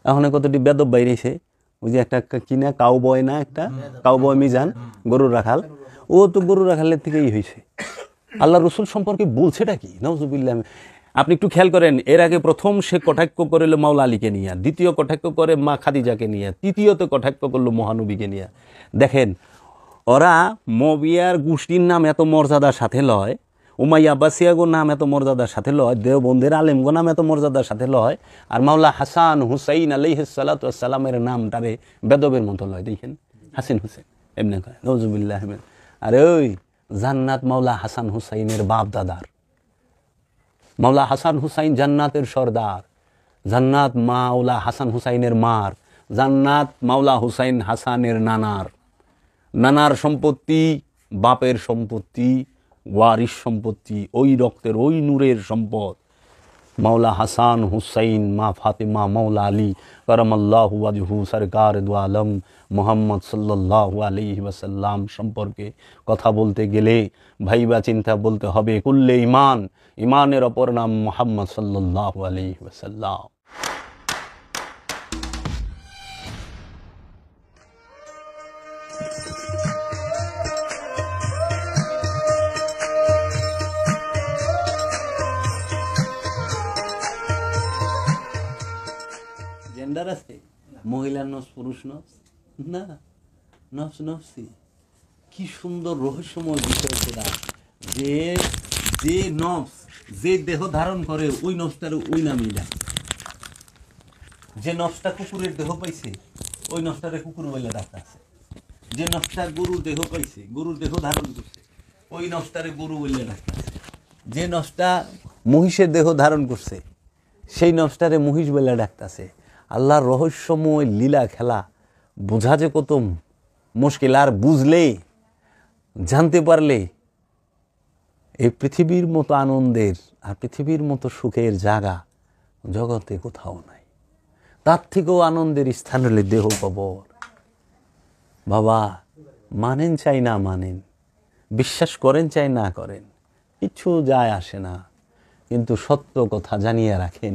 এখন কতটি বেদব বাইরেছে, ওই যে একটা কিনা কাউবয় না, একটা কাউবয় মিজান গরুর রাখাল, ও তো গরুর রাখালের থেকেই হয়েছে। আল্লাহ রসুল সম্পর্কে বলছেটা কি, নাউজুবিল্লাহ। আপনি একটু খেয়াল করেন, এর আগে প্রথম সে কটাক্ষ করলো মাওলা আলীকে নিয়ে, দ্বিতীয় কটাক্ষ করে মা খাদিজাকে নিয়ে, তৃতীয়ত কটাক্ষ করলো মহানবীকে নিয়ে। দেখেন, ওরা মবিয়ার গোষ্ঠীর নাম এত মর্যাদার সাথে লয়, উমাইয়া আব্বাসিয়াগো নাম এত মর্যাদার সাথে লয়, দেওবন্দের আলেমগো নাম এত মর্যাদার সাথে লয়, আর মাওলা হাসান হুসাইন আলাইহিস সালাতু ওয়াস সালামের নামটারে বেদবের মতো লয়। দেখেন, হাসিন হুসেন এমনি কয়, নাউজুবিল্লাহ। আরে ওই জান্নাত মাওলা হাসান হুসাইনের বাপ দাদার, মাওলা হাসান হুসাইন জান্নাতের সর্দার, জান্নাত মাওলা হাসান হুসাইনের মার, জান্নাত মাওলা হুসাইন হাসানের নানার, নানার সম্পত্তি বাপের সম্পত্তি, ওয়ারিস সম্পত্তি, ওই রক্তের ওই নূরের সম্পদ। মাওলা হাসান হুসাইন মা ফাতেমা মাওলা আলী করমাল্লাহু ওয়াজহু সরকার দু আলম মুহাম্মদ সাল্লাল্লাহু আলাইহি ওয়াসাল্লাম সম্পর্কে কথা বলতে গেলে ভাইবা চিন্তা বলতে হবে কুল্লে ইমান, ইমানের অপর নাম মুহাম্মদ সাল্লাল্লাহু আলাইহি ওয়াসাল্লাম। জেন্ডার আছে, মহিলার নফস পুরুষ নফস না, নফস নফসি। কি সুন্দর রহস্যময় বিষয় সেটা, যে যে নফস যে দেহ ধারণ করে ওই নফসটার ওই নামই ডাকে। যে নফসটা কুকুরের দেহ পাইছে ওই নফসটারে কুকুর বলে ডাকতেছে, যে নফসটা গরুর দেহ পাইছে গরুর দেহ ধারণ করছে ওই নফসটারে গরু বলে ডাকতেছে, যে নফসটা মহিষের দেহ ধারণ করছে সেই নফসটারে মহিষ বলে ডাকতেছে। আল্লাহর রহস্যময় লীলা খেলা বোঝা যে কত মুশকিল, আর বুঝলে জানতে পারলে এই পৃথিবীর মতো আনন্দের আর পৃথিবীর মতো সুখের জায়গা জগতে কোথাও নাই। তার থেকেও আনন্দের স্থান হলে দেহ কবর। বাবা, মানেন চাই না মানেন, বিশ্বাস করেন চাই না করেন, কিছু যায় আসে না, কিন্তু সত্য কথা জানিয়ে রাখেন,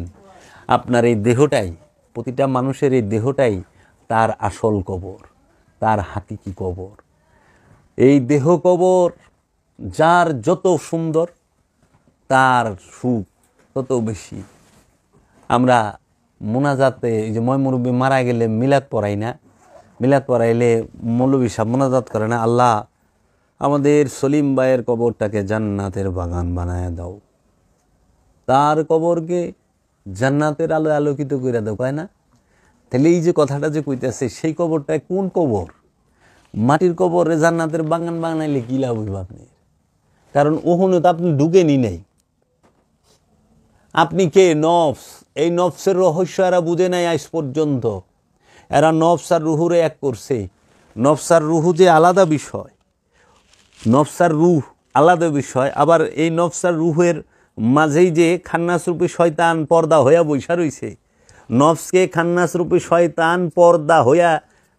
আপনার এই দেহটাই, প্রতিটা মানুষের এই দেহটাই তার আসল কবর, তার হাকিকি কবর। এই দেহ কবর যার যত সুন্দর তার সুখ তত বেশি। আমরা মোনাজাতে, এই যে ময়মুরব্বী মারা গেলে মিলাদ পড়াই না, মিলাদ পড়াইলে মৌলবী সাহেব মোনাজাত করে না, আল্লাহ আমাদের সলিম ভাইয়ের কবরটাকে জান্নাতের বাগান বানায় দাও, তার কবরকে জান্নাতের আলো আলোকিত করে দাও, কয় না? তাহলে এই যে কথাটা যে কইতেছে, সেই কবরটা কোন কবর? মাটির কবরে জান্নাতের বাগান বানাইলে কি লাভ হইব আপনি? কারণ ওখানে তো আপনি ঢুকেনি নাই। আপনি কে? নফস। এই নফসের রহস্য এরা বুঝে নাই আজ পর্যন্ত। এরা নফস আর রুহুরে এক করছে। নফস আর রুহু যে আলাদা বিষয়, নফস আর রুহ আলাদা বিষয়। আবার এই নফস আর রুহের মাঝেই যে খান্নাসরূপী শয়তান পর্দা হইয়া বৈশা রইছে, নফসকে খান্নাসরূপী শয়তান পর্দা হইয়া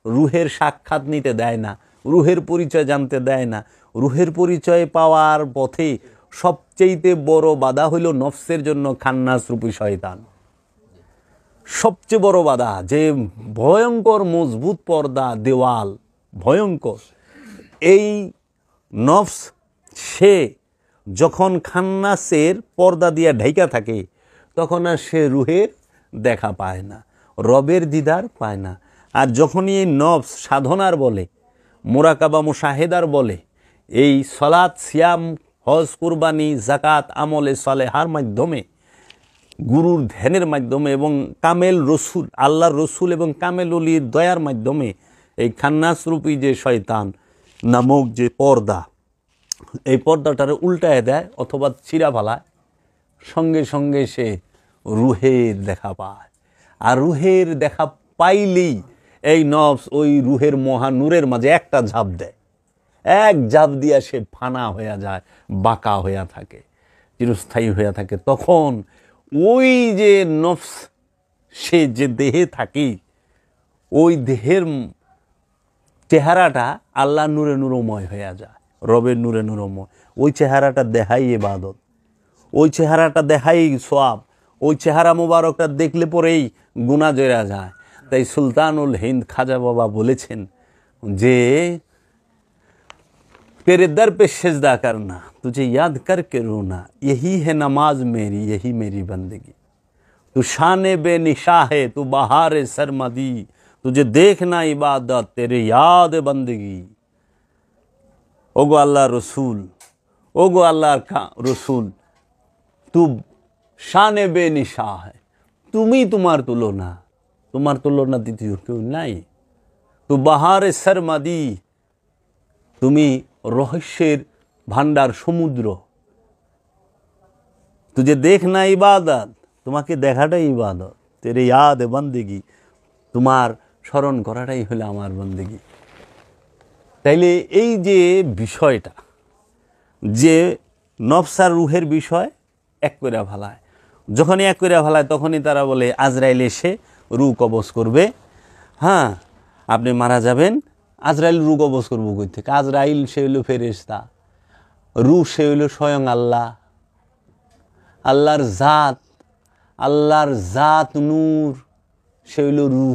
রুহের সাক্ষাৎ নিতে দেয় না, রুহের পরিচয় জানতে দেয় না। রুহের পরিচয় পাওয়ার পথে সবচেয়ে বড় বাধা হইল নফসের জন্য খান্নাসরূপী শয়তান। সবচেয়ে বড় বাধা, যে ভয়ঙ্কর মজবুত পর্দা দেওয়াল, ভয়ঙ্কর। এই নফস সে যখন খান্নাসের পর্দা দিয়া ঢাইকা থাকে তখন আর সে রুহের দেখা পায় না, রবের দিদার পায় না। আর যখনই এই নফস সাধনার বলে, মুরাকাবা মুশাহেদার বলে, এই সলাত সিয়াম হজ কুরবানি জাকাত আমলে সালেহার মাধ্যমে, গুরুর ধ্যানের মাধ্যমে এবং কামেল রসুল, আল্লাহর রসুল এবং কামেল অলির দয়ার মাধ্যমে এই খান্নাসরূপী যে শয়তান নামক যে পর্দা, এই পর্দাটারে উল্টায় দেয় অথবা ছিঁড়া ফেলায়, সঙ্গে সঙ্গে সে রুহের দেখা পায়। আর রুহের দেখা পাইলেই এই নফস ওই রুহের মহানূরের মাঝে একটা ঝাঁপ দেয়, এক ঝাঁপ দিয়া সে ফানা হয়ে যায়, বাঁকা হইয়া থাকে, চিরস্থায়ী হইয়া থাকে। তখন ওই যে নফস সে যে দেহে থাকে, ওই দেহের চেহারাটা আল্লাহ নূরে নূরময় হইয়া যায়, রবের নূরে নূরময়। ওই চেহারাটা দেখাই ইবাদত, ওই চেহারাটা দেখাই সওয়াব, ওই চেহারা মোবারকটা দেখলে পরেই গুনাহ জেরা যায়। তাই সুলতানুল হিন্দ খাজা বাবা বলেছেন যে तेरे दर पे सिजदा करना, तुझे याद करके रोना, यही है नमाज मेरी, यही मेरी बंदगी। तू शान बेनिशा है, तू बहार सरमदी, तुझे देखना इबादत, तेरे याद बंदगी। ओगो अल्लाह रसूल, ओगो अल्लाह का रसूल, तू शान बेनिशा है, তুমি তোমার তুলনা দ্বিতীয় কেউ নাই। তু বাহারে সরমাদি, তুমি রহস্যের ভান্ডার সমুদ্র। তুঝে দেখনা ইবাদত, তোমাকে দেখাটাই ইবাদত। তেরে ইয়াদ বন্দেগি, তোমার স্মরণ করাটাই হলো আমার বন্দেগি। তাইলে এই যে বিষয়টা, যে নফস আর রুহের বিষয় এক করে ফেলায়, যখনই এক করে ফেলায় তখনই তারা বলে আজরাইল এসে রু কবজ করবে। হ্যাঁ, আপনি মারা যাবেন, আজরাইল রু কবজ করবো কই থেকে? আজরাইল সে হইল ফেরেশতা, রু সে হইল স্বয়ং আল্লাহ, আল্লাহর জাত নূর, সে হইল রু।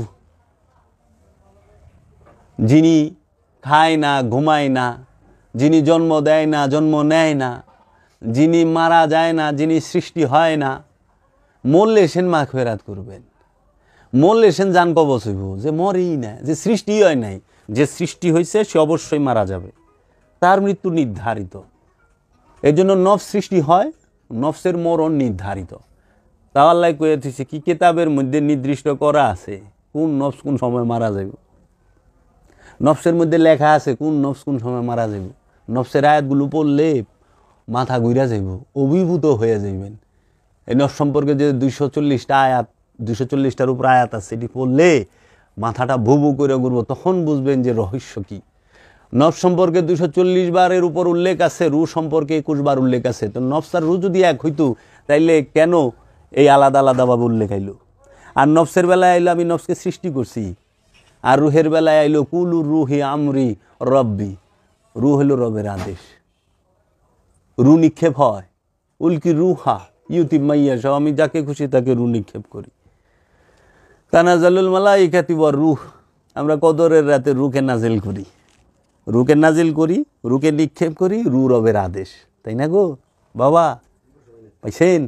যিনি খায় না, ঘুমায় না, যিনি জন্ম দেয় না, জন্ম নেয় না, যিনি মারা যায় না, যিনি সৃষ্টি হয় না, মরলে সেন মাগফিরাত করবেন, মরলে সেন জান কবজ হইব। যে মরেই না, যে সৃষ্টি হয় নাই, যে সৃষ্টি হয়েছে সে অবশ্যই মারা যাবে, তার মৃত্যু নির্ধারিত। এই জন্য নফস সৃষ্টি হয়, নফসের মরণ নির্ধারিত। তা আল্লাহ কয়ে দিয়েছে কি কিতাবের মধ্যে নির্দিষ্ট করা আছে কোন নফস কোন সময় মারা যাবে। নফসের মধ্যে লেখা আছে কোন নফস কোন সময় মারা যাবে। নফসের আয়াতগুলো পড়লে মাথা ঘুরা যাইব, অভিভূত হয়ে যাইবেন। এই নফস সম্পর্কে যে 240টা আয়াত, 240টার উপর আয়াত আছে, এটি পড়লে মাথাটা ভুবু করে ঘুরবো, তখন বুঝবেন যে রহস্য কি। নফস সম্পর্কে 240 বারের উপর উল্লেখ আছে, রু সম্পর্কে 21 বার উল্লেখ আছে। তো নফস আর রু যদি এক হইতো তাইলে কেন এই আলাদা আলাদাভাবে উল্লেখ আইলো? আর নফসের বেলায় আইলো আমি নফসকে সৃষ্টি করছি, আর রুহের বেলায় আইলো কুলু রুহি আমরি রব্বি, রু হইল রবের আদেশ। রু নিক্ষেপ হয়, উল্কি রুহা ইউতি মাইয়া সহ, আমি যাকে খুশি তাকে রু নিক্ষেপ করি। তানাজালুল মালাইকাতি ওয়ার রূহ, আমরা কদরের রাতে রুকে নাজিল করি, রুকে নাজিল করি, রুকে নিক্ষেপ করি, রু রবের আদেশ। তাই না গো বাবা? পাইছেন?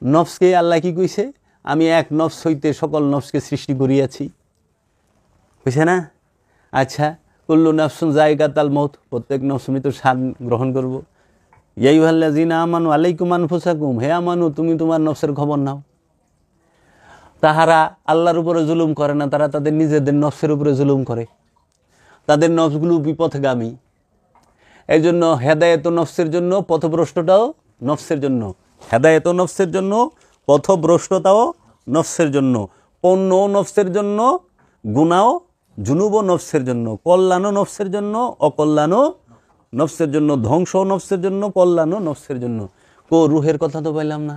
নফসকে আল্লাহ কি কইছে? আমি এক নফস হইতে সকল নফসকে সৃষ্টি করিয়াছি, বুঝছে না? আচ্ছা, কুল্লু নাফসুন যায়কাতুল মউত, প্রত্যেক নফস মৃত্যুর স্বাদ গ্রহণ করব। ইয়া আইয়ুহাল্লাযীনা আমানু আলাইকুম আনফুসাকুম, হে আমানু তুমি তোমার নফসের খবর নাও। তাহারা আল্লাহর উপরে জুলুম করে না, তারা তাদের নিজেদের নফসের উপরে জুলুম করে। তাদের নফসগুলো বিপথগামী। এই জন্য হেদায়েত নফসের জন্য, পথভ্রষ্টতাও নফসের জন্য। হেদায়েত নফসের জন্য, পথভ্রষ্টতাও নফসের জন্য, পণ্য নফসের জন্য, গুনাহ জুনুব নফসের জন্য, কল্যাণও নফসের জন্য, অকল্যাণও নফসের জন্য, ধ্বংস নফসের জন্য, কল্যাণও নফসের জন্য। রুহের কথা তো পাইলাম না।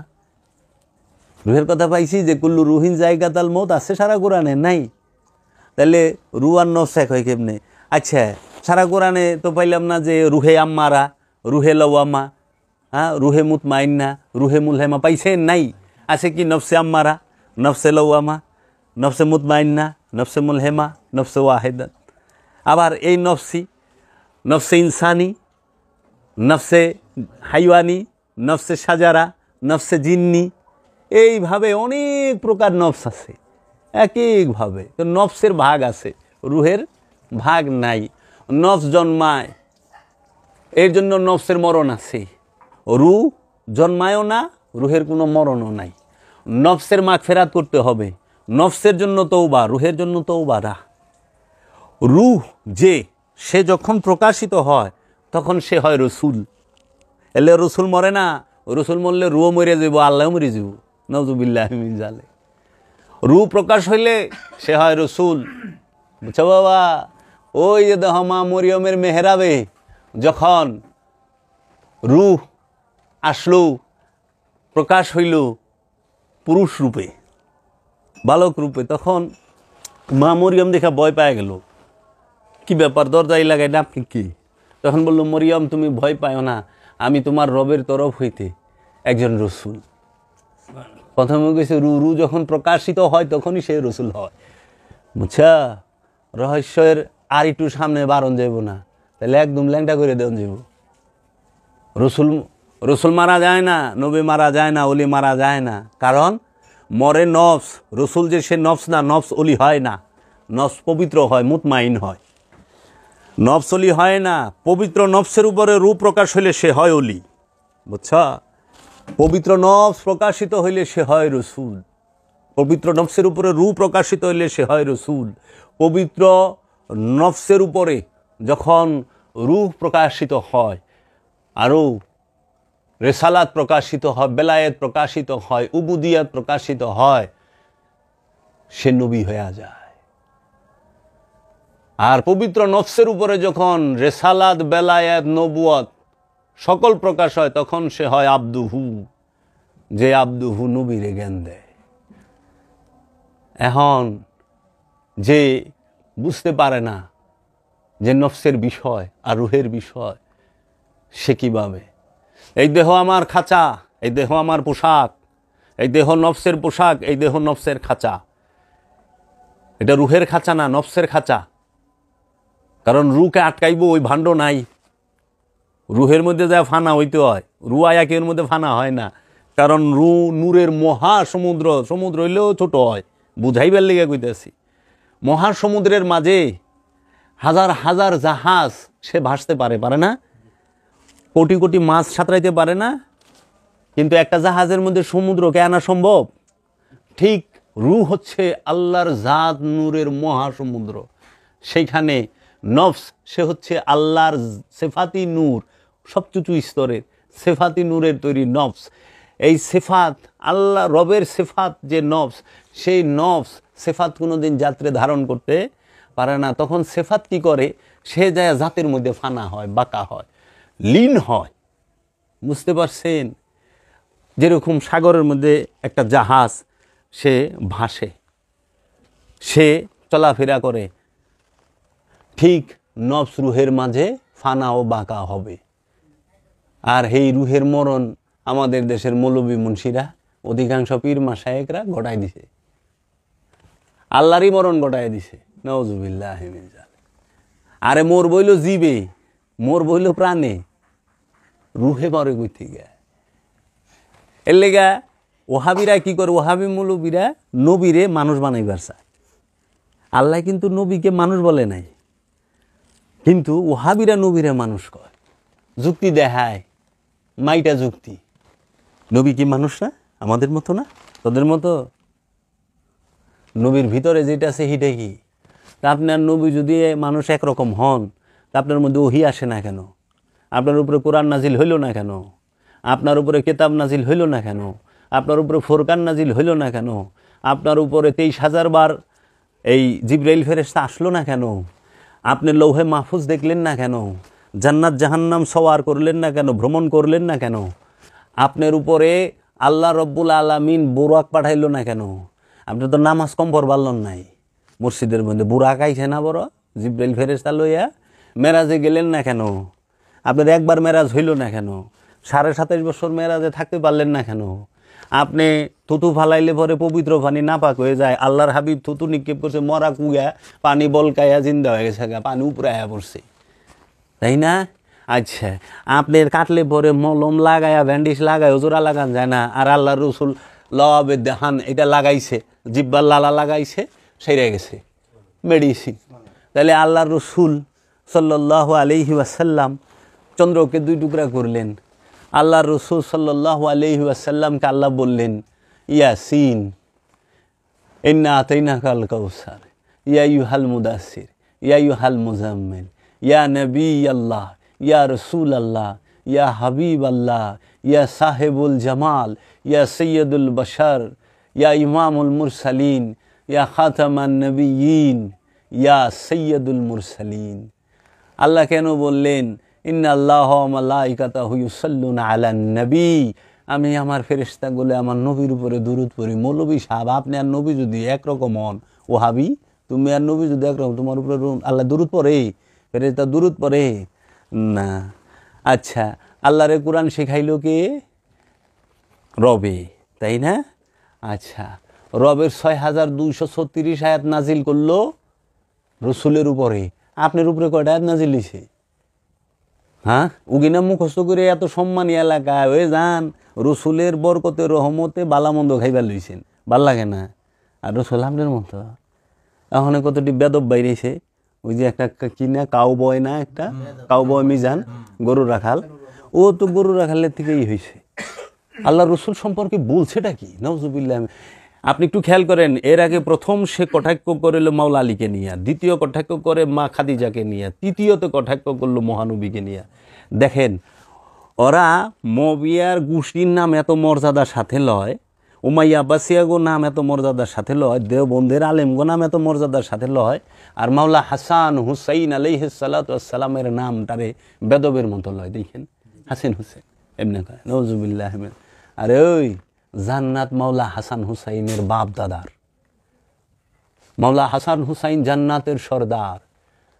রুহের কথা পাইছি যে কুল্লু রুহিন জায়গাতাল মউত আছে সারা কোরআনে, নাই? তাহলে রু আর নফস এক হয় কেমনে? আচ্ছা, সারা কোরআনে তো পাইলাম না যে রুহে আম্মারা, রুহে লওয়ামা, হ্যাঁ, রুহে মুতমাইন্না, রুহে মুলহেমা, পাইছেন? নাই। আছে কি নফসে আম্মারা, নফসে লওয়ামা, নফসে মুতমাইন্না, নফসে মুলহেমা, নফসে ওয়াহিদা। আবার এই নফসে ইনসানি, নফসে হাইওয়ানি, নফসে সাজারা, নফসে জিন্নি, এইভাবে অনেক প্রকার নফস আছে এক একভাবে। তো নফসের ভাগ আছে, রুহের ভাগ নাই। নফস জন্মায়, এর জন্য নফসের মরণ আছে। রু জন্মায়ও না, রুহের কোনো মরণও নাই। নফসের মাগফিরাত করতে হবে, নফসের জন্য তওবা, রুহের জন্য তওবা না। রুহ যে সে যখন প্রকাশিত হয় তখন সে হয় রসুল। এলে রসুল মরে না, রসুল মরলে রুও মরে যাব, আল্লাহ মরে যাব, নাউযুবিল্লাহি মিন যালিক। রু প্রকাশ হইলে সে হয় রসুল। বুঝছো বাবা? ওই যে দেখো মা মরিয়মের মেহরাবে যখন রুহ আসলো, প্রকাশ হইল পুরুষ রূপে, বালক রূপে, তখন মা মরিয়ম দেখা ভয় পায় গেল। কি ব্যাপার, দরজাই লাগাই না, আপনি কি? তখন বললো, মরিয়ম তুমি ভয় পাও না, আমি তোমার রবের তরফ হইতে একজন রসুল। প্রথমে কইছে রু রু যখন প্রকাশিত হয় তখনই সে রসুল হয়, বুঝছা? রহস্যের আর একটু সামনে বারণ যাইব না, তাহলে একদম ল্যাংটা করে দেন যাব। রসুল রসুল মারা যায় না, নবী মারা যায় না, অলি মারা যায় না, কারণ মরে নফস। রসুল যে সে নফস না, নফস অলি হয় না, নফস পবিত্র হয়, মুতমাইন হয়, নফস অলি হয় না। পবিত্র নফসের উপরে রূপ প্রকাশ হইলে সে হয় অলি, বুঝছা? পবিত্র নফস প্রকাশিত হইলে সে হয় রসুল, পবিত্র নফসের উপরে রূপ প্রকাশিত হইলে সে হয় রসুল। পবিত্র নফসের উপরে যখন রূহ প্রকাশিত হয়, আরও রেসালাত প্রকাশিত হয়, বেলায়েত প্রকাশিত হয়, উবুদিয়াত প্রকাশিত হয়, সে নবী হয়ে যায়। আর পবিত্র নফসের উপরে যখন রেসালাত, বেলায়েত, নবুয়ত সকল প্রকাশ হয়, তখন সে হয় আব্দুহু, যে আব্দুহু নবীরে জ্ঞান দেয়। এখন যে বুঝতে পারে না যে নফসের বিষয় আর রুহের বিষয়, সে কিভাবে? এই দেহ আমার খাঁচা, এই দেহ আমার পোশাক, এই দেহ নফসের পোশাক, এই দেহ নফসের খাঁচা। এটা রুহের খাঁচা না, নফসের খাঁচা। কারণ রুকে আটকাইব ওই ভাণ্ড নাই। রুহের মধ্যে যা ফানা হইতে হয়, রু আয়াকের মধ্যে ফানা হয় না, কারণ রু নূরের মহাসমুদ্র, সমুদ্র হইলেও ছোট হয়, বুঝাইবার লেগে কইতেছি। মহাসমুদ্রের মাঝে হাজার হাজার জাহাজ সে ভাসতে পারে, পারে না? কোটি কোটি মাছ সাঁতরাইতে পারে না? কিন্তু একটা জাহাজের মধ্যে সমুদ্রকে আনা সম্ভব? ঠিক রূহ হচ্ছে আল্লাহর জাত, নূরের মহাসমুদ্র। সেইখানে নফস, সে হচ্ছে আল্লাহর সেফাতি নূর, সবচুচু স্তরের সেফাতি নূরের তৈরি নফস। এই সেফাত, আল্লাহ রবের সেফাত যে নফস, সেই নফস সেফাত কোনোদিন যাত্রে ধারণ করতে পারে না। তখন সেফাত কি করে? সে যায় জাতের মধ্যে ফানা হয়, বাঁকা হয়, লীন হয়। বুঝতে পারছেন? যেরকম সাগরের মধ্যে একটা জাহাজ, সে ভাসে, সে চলাফেরা করে, ঠিক নফস রুহের মাঝে ফানা ও বাঁকা হবে। আর এই রুহের মরণ আমাদের দেশের মৌলবী মুন্সিরা, অধিকাংশ পীর মাশায়েখরা ঘটায় দিছে, আল্লাহরই মরণ ঘটায় দিছে। নাউজুবিল্লাহ মিন যালিক। আরে মোর বইল জীবে, মোর বইল প্রাণে, রুহে মরে কই থেকে? এর লেগা ওহাবিরা কি করে? ওহাবি মৌলবীরা নবীরে মানুষ বানাইবার চায়। আল্লাহ কিন্তু নবীকে মানুষ বলে নাই, কিন্তু ওহাবিরা নবীরে মানুষ কয়, যুক্তি দেখায়, মাইটা যুক্তি। নবী কি মানুষ না? আমাদের মতো না, তোদের মতো? নবীর ভিতরে যেটা আছে সেটা কি? আপনার নবী যদি মানুষ একরকম হন, তা আপনার মধ্যে ওহী আসে না কেন? আপনার উপরে কোরআন নাজিল হইল না কেন? আপনার উপরে কেতাব নাজিল হইল না কেন? আপনার উপরে ফোরকান নাজিল হইল না কেন? আপনার উপরে 23,000 বার এই জিবরাইল ফেরেশতা আসলো না কেন? আপনি লৌহে মাহফুজ দেখলেন না কেন? জান্নাত জাহান্নাম সওয়ার করলেন না কেন? ভ্রমণ করলেন না কেন? আপনার উপরে আল্লাহ রব্বুল আলামিন বুরাক পাঠাইল না কেন? আপনি তো নামাজ কম পড়বারলেন নাই। মসজিদের মধ্যে বুরাক আইছে না বড়, জিবরাইল ফেরেশতা লইয়া। মেরাজে গেলেন না কেন? আপনার একবার মেরাজ হইল না কেন? 27.5 বছর মেরাজে থাকতে পারলেন না কেন? আপনি থুতু ফালাইলে পরে পবিত্র পানি নাপাক হয়ে যায়। আল্লাহর হাবিব থুতু নিক্ষেপ করছে, মরা কুয়া পানি বলকাইয়া জিন্দা হয়ে গেছে, পানি উপরে আয়া পড়ছে, তাই না? আচ্ছা, আপনার কাটলে পরে মলম লাগায়া, ব্যান্ডিজ লাগায়, জোড়া লাগান যায় না? আর আল্লাহ রসুল লওয়াবে দেহান এটা লাগাইছে, জিব্বার লালা লাগাইছে, সেরে গেছে মেডিসিন। তাহলে আল্লাহ রসুল সাল্লাল্লাহু আলাইহি ওয়াসাল্লাম চন্দ্রকে 2 টুকরা করলেন। আল্লাহ রসুল সাল্লাল্লাহু আলাইহি ওয়াসাল্লামকে আল্লাহ বললেন, ইয়াসিন ইন্না আতাইনাকাল কাউসার, ইয়া আইয়ুহাল মুদাসসির, ইয়া আইয়ুহাল মুজাম্মিল, ইয়া নবী আল্লাহ, ইয়া রসুল আল্লাহ, ইয়া হাবিব আল্লাহ, ইয়া সাহেবুল জামাল, ইয়া সৈয়দুল বশর, ইয়া ইমামুল মুরসালিন, ইয়া খাতামান নবিয়্যিন, ইয়া সৈয়দুল মুরসালিন। আল্লাহ কেন বললেন ইন্নাল্লাহা ওয়া মালাইকাতাহু ইউসাল্লুনা আলান নবী? আমি আমার ফেরেশতাগুলো আমার নবীর উপরে দুরূদ পড়ি। মৌলভী সাহেব, আপনি আর নবী যদি একরকম হন, ওহাবি তুমি আর নবী যদি একরকম, তোমার উপরে আল্লাহ দুরূদ পড়ে, ফেরেশতা দুরূদ পড়ে না? আচ্ছা, আল্লাহরে কোরআন শেখাইল কে? রবে, তাই না? আচ্ছা, রবের ৬,২৩৬ আয়াত নাজিল করলো রসুলের উপরে, আপনার উপরে কয়টা আয়াত নাজিল হয়েছে? হ্যাঁ, উগিনা মুখস্থ করে এত সম্মানী এলাকায় হয়ে যান, রসুলের বরকতে রহমতে বালামন্দ খাইবার লইছেন, ভাল লাগে না? আর রসুল আপনার মতো এখন কতটি বেদব বাইরেছে, ওই যে একটা কিনা কাউ বয় না, একটা কাউ বয় মিজান গরু রাখাল, ও তো গরু রাখালের থেকেই হয়েছে। আল্লাহ রসুল সম্পর্কে বলছেটা কি? নাউজুবিল্লাহ। আপনি একটু খেয়াল করেন, এর আগে প্রথম সে কটাক্ষ করিল মাওলা আলীকে নিয়ে, দ্বিতীয় কটাক্ষ করে মা খাদিজাকে নিয়ে, তৃতীয়ত কটাক্ষ করলো মহানবীকে নিয়ে। দেখেন, ওরা মবিয়ার গোষ্ঠীর নাম এত মর্যাদার সাথে লয়, উমাইয়া আব্বাসিয়াগো নাম এত মর্যাদার সাথে লয়, দেওবন্দের আলেমগো নাম এত মর্যাদার সাথে লয়, আর মাওলা হাসান হুসাইন আলাইহিস সালাতু ওয়াস সালামের নামটারে বেদবের মতো লয়। দেখেন, হাসিন হুসেন এমনি কয়, নাউজুবিল্লাহ। আরে ওই জান্নাত মাওলা হাসান হুসাইনের বাপ দাদার। মাওলা হাসান হুসাইন জান্নাতের সর্দার,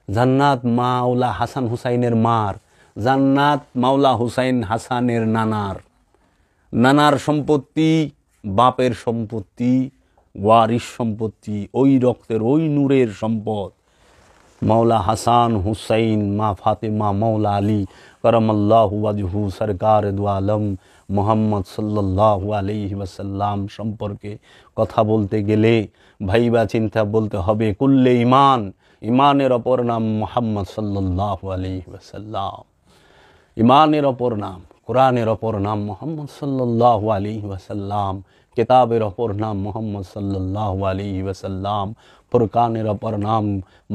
জান্নাত মাওলা হাসান হুসাইনের মার, জান্নাত মাওলা হুসাইন হাসানের নানার। নানার সম্পত্তি বাপের সম্পত্তি, ওয়ারিস সম্পত্তি, ওই রক্তের ওই নূরের সম্পদ। মাওলা হাসান হুসাইন মা ফাতেমা মাওলা আলী করমাল্লাহু ওয়াজহু সরকার দু আলম মোহাম্মদ সাল্লাল্লাহু আলাইহি ওয়াসাল্লাম সম্পর্কে কথা বলতে গেলে ভাইবা চিন্তা বলতে হবে কুল্লে ইমান। ইমানের অপর নাম মোহাম্মদ সাল্লাল্লাহু আলাইহি ওয়াসাল্লাম। ইমানের অপর নাম, কোরআনের অপর নাম মোহাম্মদ সাল্লাল্লাহু আলাইহি ওয়াসাল্লাম। কিতাবের অপর নাম মোহাম্মদ সাল্লাল্লাহু আলাইহি ওয়াসাল্লাম। ফুরকানের অপর নাম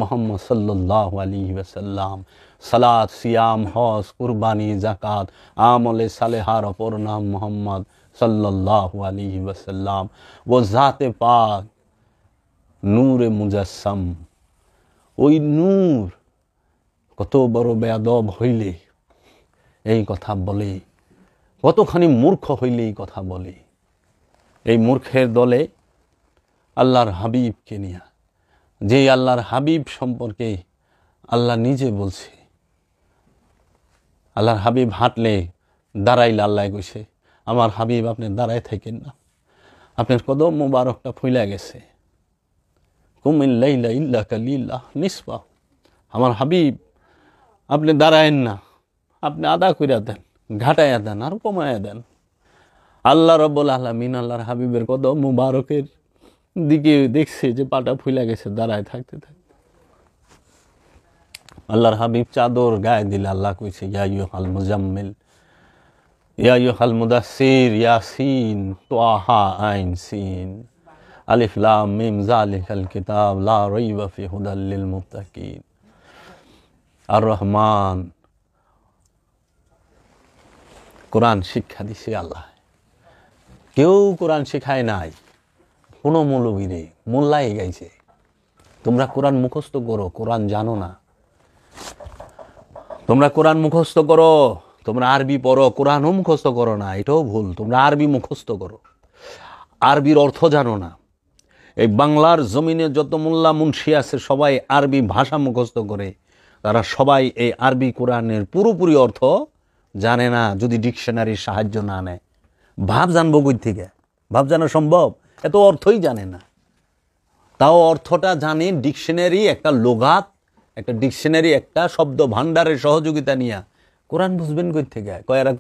মোহাম্মদ সাল্লাল্লাহু আলাইহি ওয়াসাল্লাম। সালাত, সিয়াম, হজ, কুরবানি, জাকাত, আমলে সালেহার অপর নাম মোহাম্মদ সাল্লাল্লাহু আলাইহি ওয়াসাল্লাম। ও জাতে পাক নূরে মুজাসসাম, ওই নূর কত বড় বেয়াদব হইলে এই কথা বলে, কতখানি মূর্খ হইলে এই কথা বলে। এই মূর্খের দলে আল্লাহর হাবিবকে নিয়ে, যে আল্লাহর হাবিব সম্পর্কে আল্লাহ নিজে বলছে, আল্লাহর হাবিব হাঁটলে দাঁড়াইলে আল্লাহ কইছে, আমার হাবিব আপনি দাঁড়ায় থাকেন না, আপনার কদম মুবারকটা ফুইলা গেছে। কুমিল লাইলা ইল্লা কালিল্লাহ নিসফা, আমার হাবিব আপনি দাঁড়ায়েন না, আপনি আদা কইরা দেন, ঘাটাইয়া দেন, আর কমায়া দেন। আল্লাহ রাব্বুল আলামিন আল্লাহর হাবিবের কদম মুবারকের দিকে দেখছে যে পাটা ফুইলা গেছে দাঁড়ায় থাকতে থাকতে। আল্লাহর হাবিব চাদর গায়ে দিলে আল্লাহ কইছে, ইয়া আইয়ুহাল মুজাম্মিল, ইয়া আইয়ুহাল মুদাসসির, ইয়াসিন তাহা আইন সিন আলিফ লাম মিম যালিকাল কিতাব লা রাইবা ফি হুদাল লিল মুত্তাকিন। আর রহমান, কোরআন শিক্ষা দিছে আল্লাহ, কেউ কোরআন শেখায় নাই, কোনো মৌলবী নেই, মোল্লাই গাইছে তোমরা কোরআন মুখস্থ করো, কোরআন জানো না। তোমরা কোরআন মুখস্থ করো, তোমরা আরবি পড়ো, কোরআনও মুখস্থ করো না, এটাও ভুল। তোমরা আরবি মুখস্থ করো, আরবির অর্থ জানো না। এই বাংলার জমিনে যত মোল্লা মুন্সি আছে সবাই আরবি ভাষা মুখস্থ করে, তারা সবাই এই আরবি কোরআনের পুরোপুরি অর্থ জানে না যদি ডিকশনারির সাহায্য না নেয়। ভাব জানবো কই থেকে? ভাব জানা সম্ভব? এত অর্থই জানে না, তাও অর্থটা জানে ডিকশনারি, একটা লোগাত, একটা ডিকশনারি, একটা শব্দ ভান্ডারের সহযোগিতা নিয়ে। কোরআন বুঝবেন কই থেকে? কয় এরা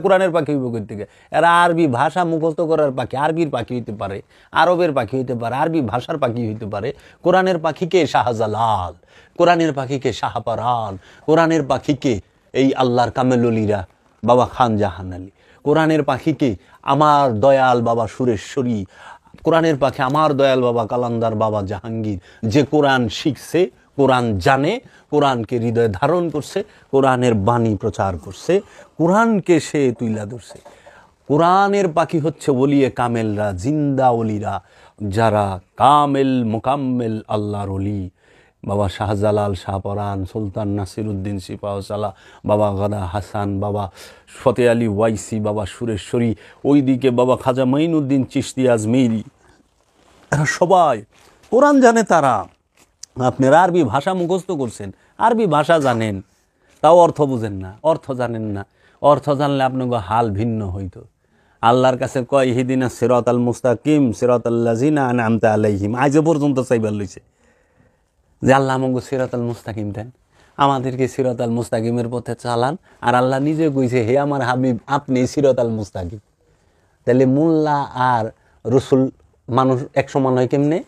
কোরআনের পাখি হইব কই থেকে? এরা আরবি ভাষা মুখস্থ করার পাখি। আরবির পাখি হইতে পারে, আরবের পাখি হইতে পারে, আরবি ভাষার পাখি হইতে পারে। কোরআনের পাখিকে শাহজালাল, কোরআনের পাখিকে শাহপারান, কোরআনের পাখিকে এই আল্লাহর কামেলুলিরা বাবা খান জাহান আলী, কোরআনের পাখিকে আমার দয়াল বাবা সুরেশ্বরী, কোরআনের পাখি আমার দয়াল বাবা কালান্দার বাবা জাহাঙ্গীর। যে কোরআন শিখছে, কোরআন জানে, কোরআনকে হৃদয়ে ধারণ করছে, কোরআনের বাণী প্রচার করছে, কোরআনকে সে তুইলা ধরছে। কোরআনের পাখি হচ্ছে ওলিয়ে কামেলরা, জিন্দা ওলিরা, যারা কামেল মোকাম্মেল আল্লাহর ওলি। বাবা শাহজালাল, শাহপরান, সুলতান নাসিরুদ্দিন সিপাহসালা, বাবা গাদা হাসান, বাবা ফতে আলী ওয়াইসি, বাবা সুরেশ্বরী, ওইদিকে বাবা খাজা মাইনুদ্দিন চিশতি আজমেরি, এরা সবাই কোরআন জানে। তারা, আপনারা আরবি ভাষা মুখস্থ করছেন, আরবি ভাষা জানেন, তাও অর্থ বুঝেন না, অর্থ জানেন না। অর্থ জানলে আপনাকে হাল ভিন্ন হইতো। আল্লাহর কাছে কয় ইহদিনা সিরাতাল মুস্তাকিম সিরাতাল্লাযিনা আনআমতা আলাইহিম, আজ পর্যন্ত চাইবার লইছে যে আল্লাহ আমাকে সিরাতাল মুস্তাকিম দেন, আমাদেরকে সিরাতাল মুস্তাকিমের পথে চালান। আর আল্লাহ নিজে কইছে, হে আমার হাবিব আপনি সিরাতাল মুস্তাকিম। তাহলে মোল্লা আর রসুল মানুষ এক সমান হয় কেমনে,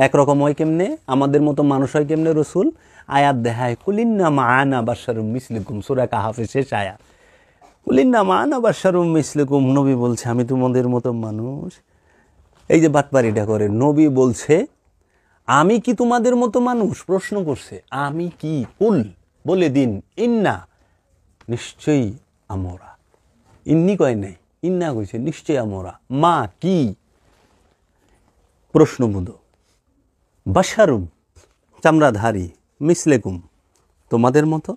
একরকম হয় কেমনে, আমাদের মতো মানুষ হয় কেমনে রসুল? আয়াত দেখায় কুলিন্না মাআনা বাশারুম মিসলুকুম, সূরা কাহাফের শেষ আয়াত। কুলিন্না মাআনা বাশারুম মিসলুকুম, নবী বলছে আমি তোমাদের মতো মানুষ। এই যে বাটপারিটা করে, নবী বলছে আমি কি তোমাদের মতো মানুষ? প্রশ্ন করছে আমি কি? কুল, বলে দিন, ইন্না, নিশ্চয়ই আমরা। ইন্নি কয় নাই, ইন্না কইছে নিশ্চয়ই আমরা। মা কি? প্রশ্নবোধ। বাশারুম, চামড়াধারী, মিসলেকুম, তোমাদের মতো।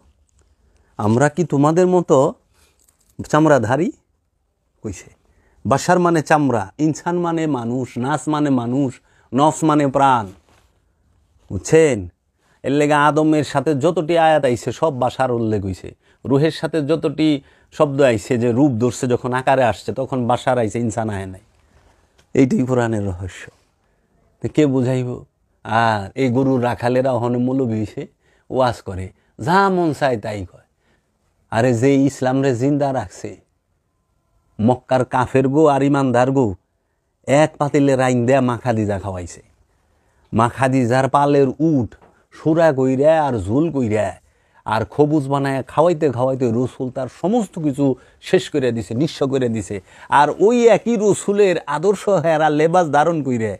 আমরা কি তোমাদের মতো চামড়াধারী? কইছে বাশার মানে চামড়া, ইনসান মানে মানুষ, নাস মানে মানুষ, নফস মানে প্রাণ, বুঝছেন? এর লেগে আদমের সাথে যতটি আয়াত আইছে সব বাশার উল্লেখ হইছে। রুহের সাথে যতটি শব্দ আইছে, যে রূপ ধরছে যখন আকারে আসছে তখন বাশার আইছে, ইনসান আয় নাই। এইটাই কোরআনের রহস্য। কে বুঝাইব? আর এই গরুর রাখালেরা ওখানে মৌলবী হইছে, ওয়াজ করে, যা মন চায় তাই কয়। আরে যে ইসলাম রে জিন্দা রাখছে, মক্কার কাফের গো আর ইমানদার গো এক পাতিলে রাইন দেয়া মা খাদিজা খাওয়াইছে। মা খাদিজার পালের উট সুরা কইরা আর ঝুল কইরা আর খবুজ বানায় খাওয়াইতে খাওয়াইতে রসুল তার সমস্ত কিছু শেষ করে দিছে, নিঃস্ব করে দিছে। আর ওই একই রসুলের আদর্শ হেরা লেবাস ধারণ কইরে,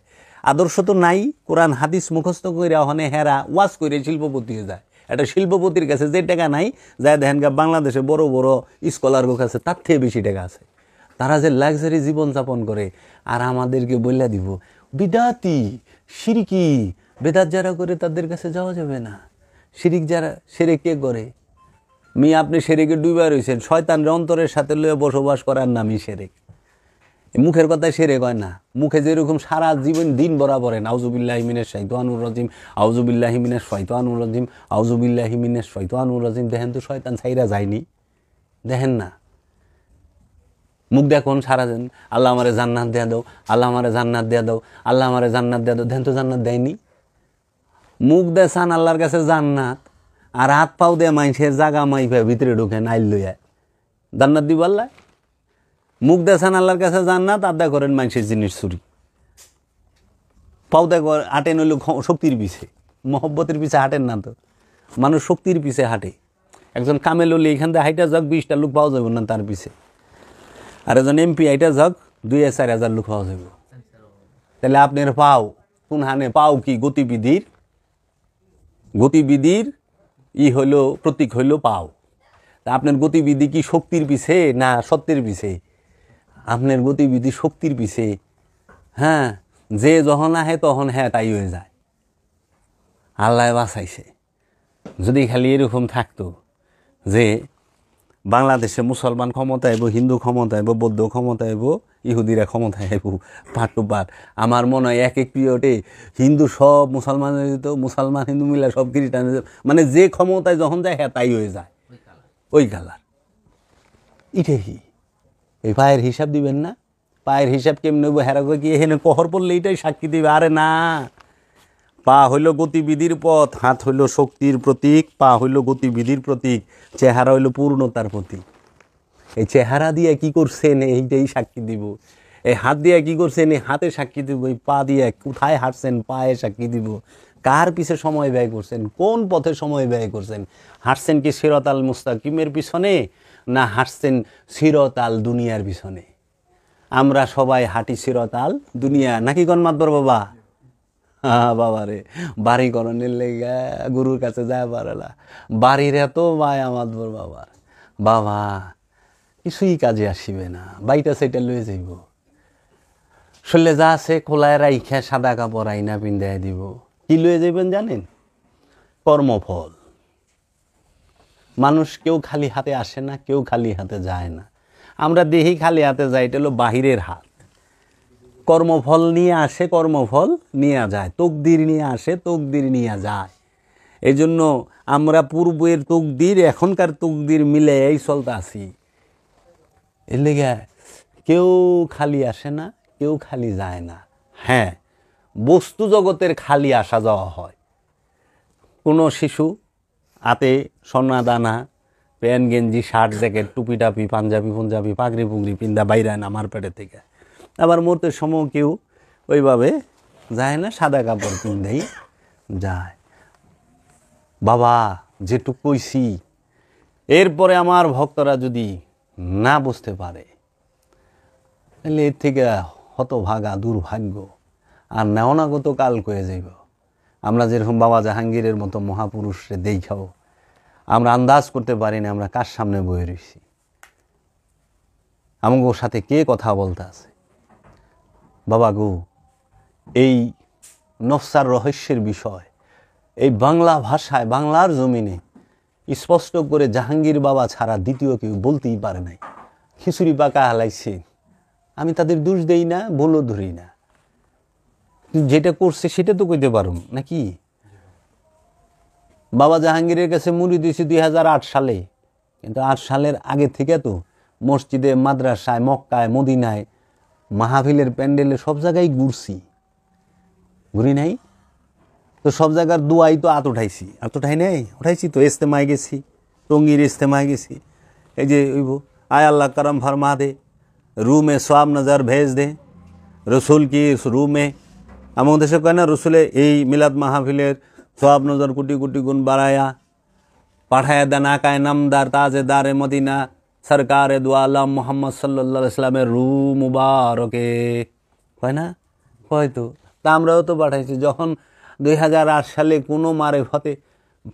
আদর্শ তো নাই, কোরআন হাদিস মুখস্থ কইরা ওখানে হেরা ওয়াজ কইরে শিল্পপতি হয়ে যায়। একটা শিল্পপতির কাছে যে টাকা নাই, যায় দেখেন বাংলাদেশে বড় বড় স্কলার কাছে তার থেকে বেশি টাকা আছে। তারা যে লাক্সারি জীবনযাপন করে, আর আমাদেরকে বইলা দিব বিদাতি শিরকি, বেদাত যারা করে তাদের কাছে যাওয়া যাবে না। শিরিক যারা, সেরে কে করে? আপনি সেরেকে ডুবা রয়েছেন, শয়তানের অন্তরের সাথে লয়ে বসবাস করার নামই সেরেক। মুখের কথায় সেরে কয় না, মুখে যেরকম সারা জীবন দিন বরাবর আউযুবিল্লাহি মিনাশ শাইতানির রাজিম, আউযুবিল্লাহি মিনাশ শাইতানির রাজিম, আউযুবিল্লাহি মিনাশ শাইতানির রাজিম। দেখেন তো শয়তান ছাইরা যায়নি? দেখেন না? মুখ দেখুন সারাদিন আল্লাহ আমারে জান্নাত দেয়া দাও, আল্লাহ আমারে জান্নাত দেয়া দাও, আল্লাহ আমারে জান্নাত দেয়া দাও। দেখেন তো জান্নাত দেয়নি। মুখ দেখান আল্লাহর কাছে জান্নাত, আর হাত পাও দিয়ে মানুষের জাগা মাইফে ভিতরে ঢুকেন আইল লইয়া জান্নাত দিব আল্লাহ। মুখ দেখান আল্লাহর কাছে জান্নাত, আড্ডা করেন মানুষের জিনিস চুরি। পাও দেখ হাঁটেন হইল শক্তির পিছে, মহব্বতের পিছে হাঁটেন না তো। মানুষ শক্তির পিছে হাঁটে। একজন কামেল হলে এখান থেকে হাইটা যাক 20টা লোক পাওয়া যাবে না তার পিছে, আর একজন এমপি হাইটা যাক 2,000-4,000 লোক পাওয়া যাবে। তাহলে আপনার পাও কোন হানে? পাও কি? গতিবিধির হইল প্রতীক হইল পাও। তা আপনার গতিবিধি কি শক্তির পিছে না সত্যের পিছে? আপনার গতিবিধি শক্তির পিছে। হ্যাঁ, যে যখন আহে তখন হ্যাঁ তাই হয়ে যায়। আল্লাহ বাঁচাইছে। যদি খালি এরকম থাকতো যে বাংলাদেশে মুসলমান ক্ষমতা আইব, হিন্দু ক্ষমতা আইব, বৌদ্ধ ক্ষমতা আইব, ইহুদিরা ক্ষমতা আইব, পাট টু পাট। আমার মনে হয় এক পিরিয়ডে হিন্দু সব মুসলমান হয়ে যেত, মুসলমান হিন্দু মিলা সব খ্রিস্টান হয়ে যেত। মানে যে ক্ষমতায় যখন যায় হ্যাঁ তাই হয়ে যায়, ওই কালার। এটাই এই পায়ের হিসাব দিবেন না? পায়ের হিসাব কেমন হইব? হেরা কি এখানে কহর পড়লে এটাই সাক্ষী দিবে? আরে না, পা হইল গতিবিধির পথ, হাত হইল শক্তির প্রতীক, পা হইল গতিবিধির প্রতীক, চেহারা হইল পূর্ণতার প্রতীক। এই চেহারা দিয়ে কি করছেন এইটাই সাক্ষী দিব। এই হাত দিয়ে কি করছেন এই হাতে সাক্ষী দিব। এই পা দিয়ে কোথায় হাঁটছেন পায়ে সাক্ষী দিব। কার পিছে সময় ব্যয় করছেন, কোন পথে সময় ব্যয় করছেন? হাঁটছেন কি সিরাতাল মুস্তাকিমের পিছনে, না হাঁটছেন সিরাতাল দুনিয়ার পিছনে? আমরা সবাই হাঁটি সিরাতাল দুনিয়া, নাকি কোন মাতবর বাবা? হ্যাঁ বাবা রে, বাড়ি করণের লেগে গুরুর কাছে যায় পারেলা, বাড়ির এত মায়া মাতবর বাবার। বাবা কিছুই কাজে আসিবে না, বাইটা সেটা লয়ে যাইব। শরীরে যা আছে খোলায় রাইখা সাদা কাপড় আইনা পিন্ধাই দিব। কি লয়ে যাইবেন জানেন? কর্মফল। মানুষ কেউ খালি হাতে আসে না, কেউ খালি হাতে যায় না। আমরা দেখি খালি হাতে যাই, এটা হলো বাহিরের হাত। কর্মফল নিয়ে আসে, কর্মফল নিয়ে যায়। তকদির নিয়ে আসে, তকদির নিয়ে যায়। এই জন্য আমরা পূর্বের তকদির এখনকার তকদির মিলে এই চলতে আসি। এর লেগে কেউ খালি আসে না, কেউ খালি যায় না। হ্যাঁ, বস্তু জগতের খালি আসা যাওয়া হয়। কোনো শিশু হাতে সোনা দানা, প্যান্ট গেঞ্জি শার্ট জ্যাকেট টুপি টাপি পাঞ্জাবি পঞ্জাবি পাগড়ি পুগড়ি পিন্দা বাইরায় না আমার পেটে থেকে। আবার মরতে সময় কেউ ওইভাবে যায় না, সাদা কাপড় পিন্ধাই যায়। বাবা যেটুক কইছি, এরপরে আমার ভক্তরা যদি না বুঝতে পারে তাহলে এর থেকে হতভাগা দুর্ভাগ্য আর নেওনাগত কাল কয়ে যাইব। আমরা যেরকম বাবা জাহাঙ্গীরের মতো মহাপুরুষরে দেখাও আমরা আন্দাজ করতে পারি না আমরা কার সামনে বয়ে রয়েছি, আমাদের সাথে কে কথা বলতে আছে। বাবা গো, এই নফসার রহস্যের বিষয় এই বাংলা ভাষায় বাংলার জমিনে স্পষ্ট করে জাহাঙ্গীর বাবা ছাড়া দ্বিতীয় কেউ বলতেই পারে নাই। খিচুড়ি পাকা হালাইছে, আমি তাদের দোষ দেই না, ভুলও ধরি না, যেটা করছে সেটা তো কইতে পারুম নাকি। বাবা জাহাঙ্গীরের কাছে মুড়ি দিয়েছি 2008 সালে, কিন্তু 8 সালের আগে থেকে তো মসজিদে মাদ্রাসায় মক্কায় মদিনায় মাহফিলের প্যান্ডেলে সব জায়গায় ঘুরছি, ঘুরি নাই তো সব জায়গার দুয়াই তো আত উঠাইছি, আত উঠাই নাই উঠাইছি তো। ইস্তেমায় গেছি, টঙ্গির ইস্তেমায় গেছি, এই যে আয় আল্লাহ করম ফরমা দে, रूह में स्वाब नज़र भेज दे रसूल की इस रूह में। আমাদের দেশে কয় না রসুলে এই মিলাদ মাহফিলের সোয়াব নজর কোটি কোটি গুণ বাড়ায়া পাঠায়া দেন আকায় নামদার তাজেদারে মদিনা সরকার দু আলম মোহাম্মদ সাল্লাল্লাহু আলাইহি সাল্লামের রূহ মুবারকে, কয় না? কয় তো। তা আমরাও তো পাঠাইছি। যখন 2008 সালে কোনো মারেফতে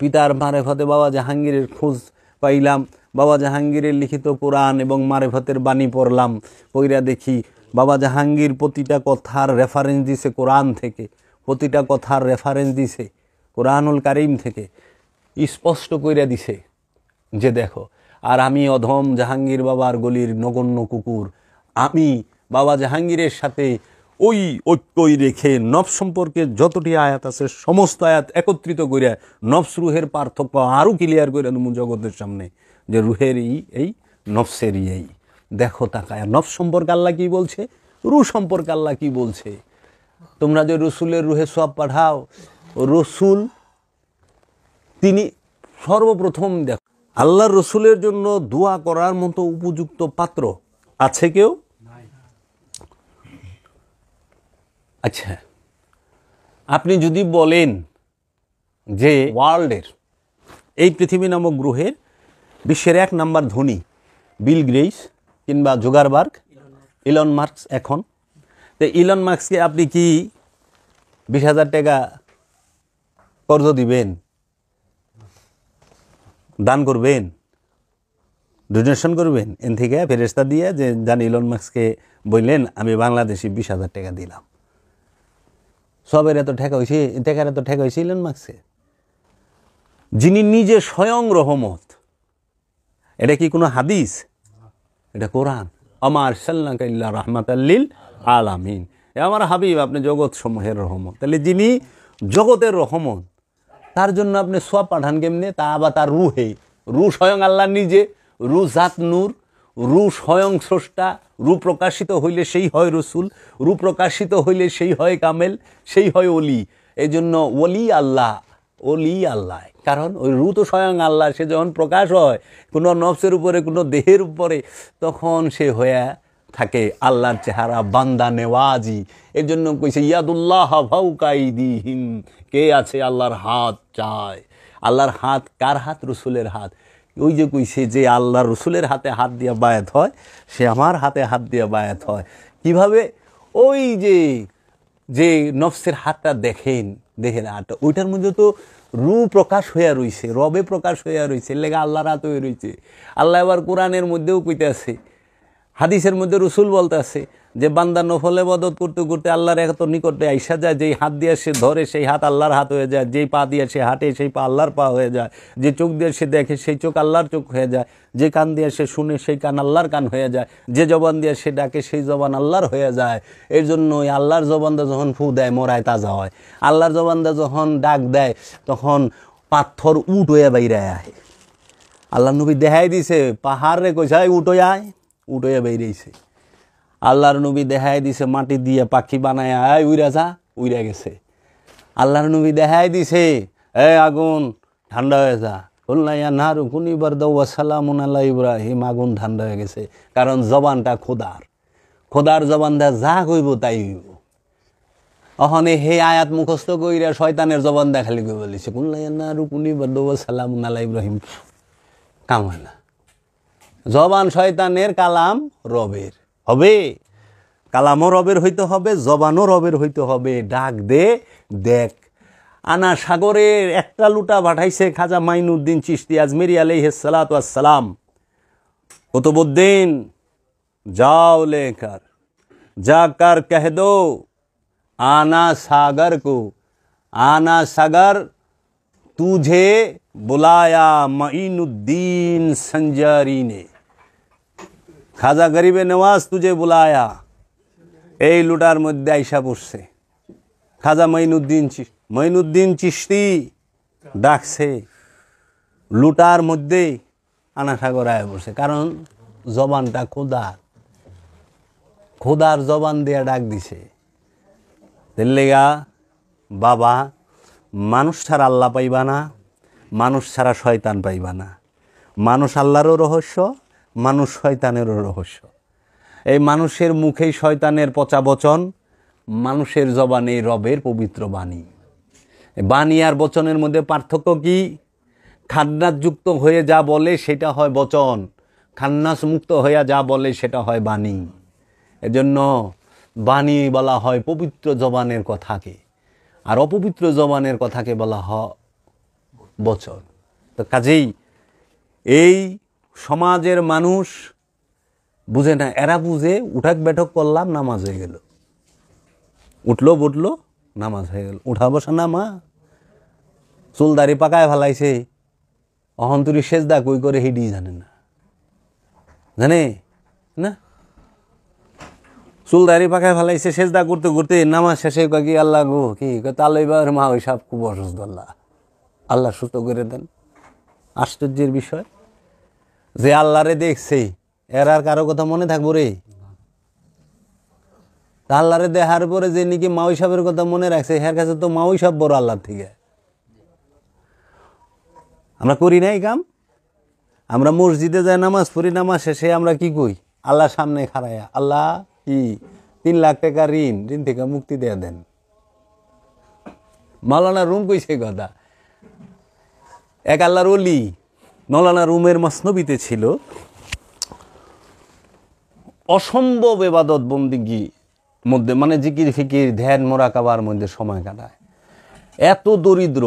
পিতার মারেফতে বাবা জাহাঙ্গীরের খোঁজ পাইলাম, বাবা জাহাঙ্গীরের লিখিত কোরআন এবং মারেফতের বাণী পড়লাম, পইরা দেখি বাবা জাহাঙ্গীর প্রতিটা কথার রেফারেন্স দিছে কোরআন থেকে, প্রতিটা কথার রেফারেন্স দিছে কোরআনুল কারীম থেকে, স্পষ্ট কইরা দিছে যে দেখো। আর আমি অধম জাহাঙ্গীর বাবার গলির নগণ্য কুকুর, আমি বাবা জাহাঙ্গীরের সাথে ওই ঐক্যই রেখে নফস সম্পর্কে যতটি আয়াত আছে সমস্ত আয়াত একত্রিত করিয়া নফস রুহের পার্থক্য আরও ক্লিয়ার করে দেবো জগতের সামনে, যে রুহের এই নফসের এই। দেখো তাকায় নফস সম্পর্কে আল্লাহ কি বলছে, রুহ সম্পর্কে আল্লাহ কি বলছে। তোমরা যে রসুলের রুহে সব পাঠাও, রসুল তিনি সর্বপ্রথম দেখো আল্লাহর রসুলের জন্য দোয়া করার মতো উপযুক্ত পাত্র আছে কেউ? আচ্ছা, আপনি যদি বলেন যে ওয়ার্ল্ডের এই পৃথিবী নামক গ্রহের বিশ্বের 1 নাম্বার ধনী বিল গেটস কিংবা জুকারবার্গ, ইলন মাস্ক, এখন তো ইলন মাস্ককে আপনি কি 20,000 টাকা কর্জ দিবেন, দান করবেন, ডোনেশন করবেন? এন থেকে ফেরেশতা দিয়ে যে জান ইলন মাস্ককে বললেন আমি বাংলাদেশি 20,000 টাকা দিলাম, সবের এত ঠেকা হয়েছে, টাকার এত ঠেকা হয়েছে ইলন মাস্কে, যিনি নিজে স্বয়ং রহমত। এটা কি কোনো হাদিস? এটা কোরআন। আমার সাল্লাল্লাহু ইল্লা রাহমাতাল লিল আলামিন, আমার হাবিব আপনি জগৎ সমূহের রহমত। তাহলে যিনি জগতের রহমত তার জন্য আপনি সব পাঠান কেমনে? তা আবার তার রুহে, রুহ স্বয়ং আল্লাহ নিজে, রুহ জাত নূর, রুহ স্বয়ং স্রষ্টা। রূহ প্রকাশিত হইলে সেই হয় রসুল, রূহ প্রকাশিত হইলে সেই হয় কামেল, সেই হয় অলি। এই জন্য ওলি আল্লাহ, অলি আল্লাহ, কারণ ওই রূহ তো স্বয়ং আল্লাহ। সে যখন প্রকাশ হয় কোনো নফসের উপরে, কোনো দেহের উপরে, তখন সে হয়ে থাকে আল্লাহর চেহারা, বান্দা নেওয়াজি। এর জন্য কইছে ইয়াদুল্লাহ ফাওকা আইদিহিম, কে আছে আল্লাহর হাত চায়। আল্লাহর হাত কার হাত? রসুলের হাত। ওই যে কইছে যে আল্লাহ রসুলের হাতে হাত দিয়া বায়াত হয়, সে আমার হাতে হাত দিয়া বায়াত হয়। কিভাবে? ওই যে নফসের হাতটা দেখেন, দেখেন হাতটা, ওইটার মধ্যে তো রূহ প্রকাশ হইয়া রইছে, রবে প্রকাশ হইয়া রইছে, লেগা আল্লাহর হাত হয়ে রইছে। আল্লাহ আবার কোরআনের মধ্যেও কইতে আছে, হাদিসের মধ্যে রসুল বলতে আছে যে বান্দা নফল ইবাদত করতে করতে আল্লাহর এত নিকটে আইসা যায়, যেই হাত দিয়ে সে ধরে সেই হাত আল্লাহর হাত হয়ে যায়, যেই পা দিয়ে সে হাঁটে সেই পা আল্লাহর পা হয়ে যায়, যে চোখ দিয়ে সে দেখে সেই চোখ আল্লাহর চোখ হয়ে যায়, যে কান দিয়ে সে শুনে সেই কান আল্লাহর কান হয়ে যায়, যে জবান দিয়ে সে ডাকে সেই জবান আল্লাহর হয়ে যায়। এর জন্য ওই আল্লাহর জবানটা যখন ফু দেয় মরায় তাজা হয়, আল্লাহর জবানটা যখন ডাক দেয় তখন পাথর উট হয়ে বাইরে আয়। আল্লাহ নবী দেখাই দিছে, পাহাড় রে কইসাই উঠ হয়ে আয়, উঠ হয়ে বাইরেছে। আল্লাহর নবী দেখাই দিছে মাটি দিয়ে পাখি বানায় উইরা যা, উইরা গেছে। আল্লাহর নবী দেখাই দিছে আগুন ঠান্ডা হয়ে যা, কুল্লাইয়া নারু কুনি বারদাউ ওয়া সালামুন আলা ইব্রাহিম, আগুন ঠান্ডা হয়ে গেছে। কারণ জবানটা খোদার, খোদার জবান দা যা কইব তাই হইব। অহনে হে আয়াত মুখস্থ কইরা শয়তানের জবান দেখালি কই বলিছে কুল্লাইয়া নারু কুনি বারদাউ ওয়া সালামুন আলা ইব্রাহিম, কাম হয় না। জবান শয়তানের, কালাম রবের হবে। কালামও রবের হইতে হবে, জবানও রবের হইতে হবে। ডাক দে দেখ। আনা সাগরের একটা লুটা পাঠাইছে খাজা মাইনুদ্দিন চিশতি আজমেরি আলাইহিস সালাতু ওয়াস সালাম। কুতুবউদ্দিন जाओ लेकर जाकर कह दो आना सागर को, आना सागर तुझे बुलाया माइनुद्दीन संजारी ने, खाजा गरीबे नवाज तुझे बुलाया। এই লুটার মধ্যে আইসা পড়ছে খাজা মাইনুদ্দিন চিশতি ডাকছে, লুটার মধ্যে আনা সাগর আয়া পড়ছে। কারণ জবানটা খোদার, খোদার জবান দিয়ে ডাক দিছে। দিল্লিগা বাবা, মানুষ ছাড়া আল্লাহ পাইবা না, মানুষ ছাড়া শয়তান পাইবা না। মানুষ আল্লাহরও রহস্য, মানুষ শয়তানেরও রহস্য। এই মানুষের মুখেই শয়তানের পচা বচন, মানুষের জবানে রবের পবিত্র বাণী। বাণী আর বচনের মধ্যে পার্থক্য কি? খান্নাসযুক্ত হয়ে যা বলে সেটা হয় বচন, খান্নাস মুক্ত হইয়া যা বলে সেটা হয় বাণী। এজন্য বাণী বলা হয় পবিত্র জবানের কথাকে, আর অপবিত্র জবানের কথাকে বলা হয় বচন। তো কাজেই এই সমাজের মানুষ বুঝে না, এরা বুঝে উঠাক বেঠক করলাম নামাজ হয়ে গেল, উঠলো বুটলো নামাজ হয়ে গেল। উঠা বসা নামা, চুলদারি পাকায় ফেলাইছে, অহন্তরী সেজদা কই করে হিডি জানে না, জানে না। চুলদারি পাকায় ফেলাইছে, সেজদা করতে করতে নামাজ শেষে কি আল্লাহ গো কি তাহলে এবার মা ওই সব খুব অসুস্থ, আল্লাহ আল্লাহ সুস্থ করে দেন। আশ্চর্যের বিষয় যে আল্লাহরে দেখছে, এর আর কারো কথা মনে থাকবো রে? আল্লাহরে দেখার পরে যে নাকি মাওই সাহেবের কথা মনে রাখছে, এর কাছে তো মাওই সাহেব বড় আল্লাহর থেকে। আমরা করি না এই কাম। আমরা মসজিদে যাই নামাজ পড়ি, নামাজ শেষে আমরা কি কই? আল্লাহ সামনে খাড়াইয়া আল্লাহ কি 3 লাখ টাকা ঋণ থেকে মুক্তি দিয়ে দেন। মাওলানা রুম কইছে কথা। এক আল্লাহর ওলি মাওলানা রুমের মসনবিতে ছিল, অসম্ভব ইবাদত বন্দিগি মধ্যে, মানে জিকির ফিকির ধ্যান মোরাকাবার মধ্যে সময় কাটায়। এত দরিদ্র,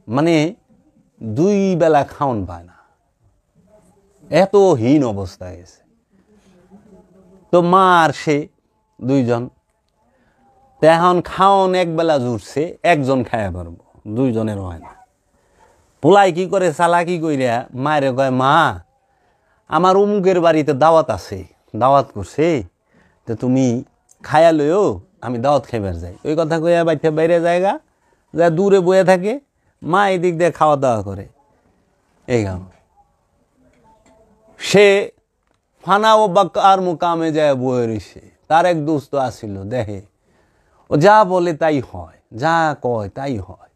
মানে 2 বেলা খাওন পায় না, এত হীন অবস্থায় গেছে। তো মা আর সে 2 জন, তো এখন খাওন 1 বেলা জুটছে, 1 জন খাইয়া পারবো, 2 জনের হয় না। পোলাই কি করে, চালাকি কইরা মায়ের কয় মা আমার অমুকের বাড়িতে দাওয়াত আছে, দাওয়াত করছে, তো তুমি খায়া লইও, আমি দাওয়াত খাইবার যাই। ওই কথা কইয়া বাইতে বাইরে জায়গা যা দূরে বয়ে থাকে, মা এই দিক দিয়ে খাওয়া দাওয়া করে। এই গাম সে ফানা ও বাক্কার মুকামে যায় বয়ে রইছে। তার এক দোস্ত আসিল, দেখে ও যা বলে তাই হয়, যা কয় তাই হয়।